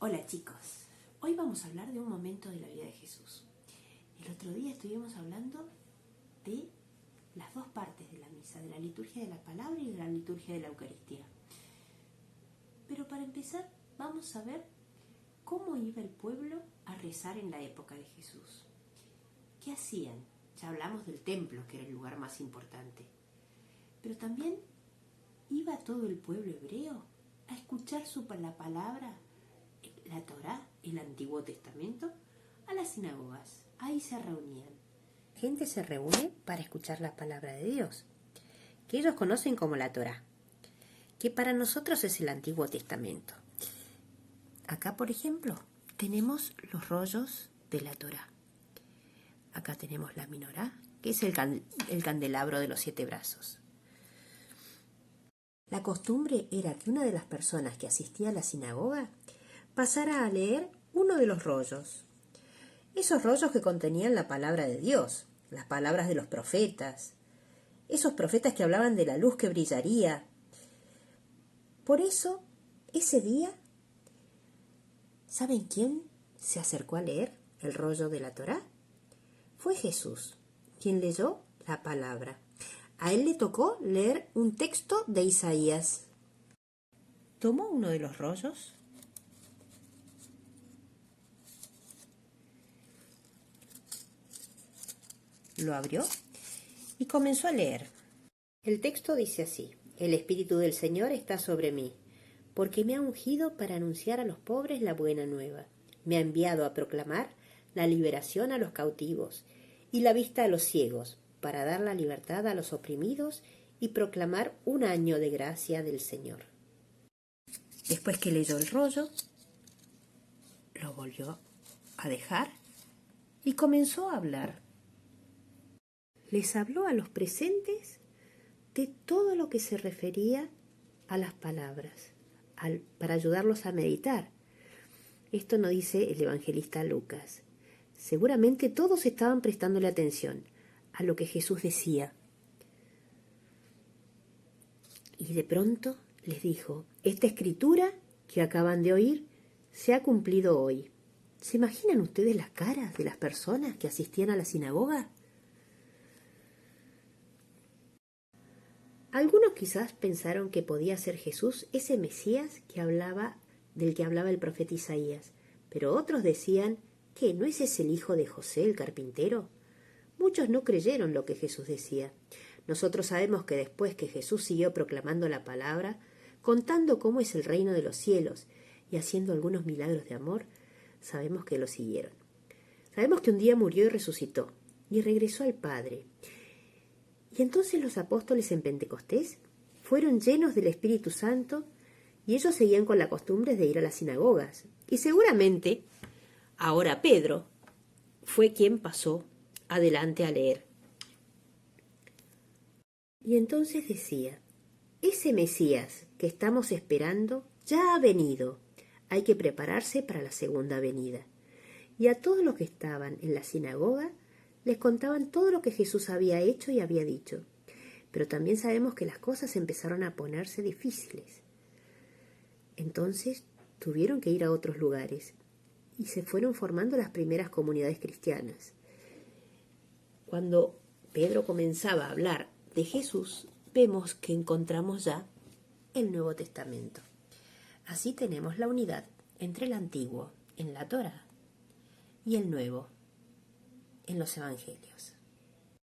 Hola chicos, hoy vamos a hablar de un momento de la vida de Jesús. El otro día estuvimos hablando de las dos partes de la misa, de la liturgia de la palabra y de la liturgia de la Eucaristía. Pero para empezar vamos a ver cómo iba el pueblo a rezar en la época de Jesús. ¿Qué hacían? Ya hablamos del templo, que era el lugar más importante. Pero también iba todo el pueblo hebreo a escuchar la palabra, la Torá, el Antiguo Testamento, a las sinagogas. Ahí se reunían. La gente se reúne para escuchar la palabra de Dios, que ellos conocen como la Torá, que para nosotros es el Antiguo Testamento. Acá, por ejemplo, tenemos los rollos de la Torá. Acá tenemos la Minorá, que es el candelabro de los 7 brazos. La costumbre era que una de las personas que asistía a la sinagoga pasara a leer uno de los rollos. Esos rollos que contenían la palabra de Dios, las palabras de los profetas, esos profetas que hablaban de la luz que brillaría. Por eso, ese día, ¿saben quién se acercó a leer el rollo de la Torá? Fue Jesús, quien leyó la palabra. A él le tocó leer un texto de Isaías. Tomó uno de los rollos, lo abrió y comenzó a leer. El texto dice así: El Espíritu del Señor está sobre mí, porque me ha ungido para anunciar a los pobres la buena nueva. Me ha enviado a proclamar la liberación a los cautivos y la vista a los ciegos, para dar la libertad a los oprimidos y proclamar un año de gracia del Señor. Después que leyó el rollo, lo volvió a dejar y comenzó a hablar. Les habló a los presentes de todo lo que se refería a las palabras, para ayudarlos a meditar. Esto nos dice el evangelista Lucas. Seguramente todos estaban prestándole atención a lo que Jesús decía. Y de pronto les dijo: esta escritura que acaban de oír se ha cumplido hoy. ¿Se imaginan ustedes las caras de las personas que asistían a la sinagoga? Algunos quizás pensaron que podía ser Jesús ese Mesías del que hablaba el profeta Isaías, pero otros decían: ¿qué, no es ese el hijo de José, el carpintero? Muchos no creyeron lo que Jesús decía. Nosotros sabemos que después que Jesús siguió proclamando la palabra, contando cómo es el reino de los cielos y haciendo algunos milagros de amor, sabemos que lo siguieron. Sabemos que un día murió y resucitó y regresó al Padre. Y entonces los apóstoles en Pentecostés fueron llenos del Espíritu Santo y ellos seguían con la costumbre de ir a las sinagogas. Y seguramente ahora Pedro fue quien pasó adelante a leer. Y entonces decía: ese Mesías que estamos esperando ya ha venido. Hay que prepararse para la segunda venida. Y a todos los que estaban en la sinagoga les contaban todo lo que Jesús había hecho y había dicho. Pero también sabemos que las cosas empezaron a ponerse difíciles. Entonces tuvieron que ir a otros lugares y se fueron formando las primeras comunidades cristianas. Cuando Pedro comenzaba a hablar de Jesús, vemos que encontramos ya el Nuevo Testamento. Así tenemos la unidad entre el Antiguo, en la Torá, y el Nuevo, en los Evangelios.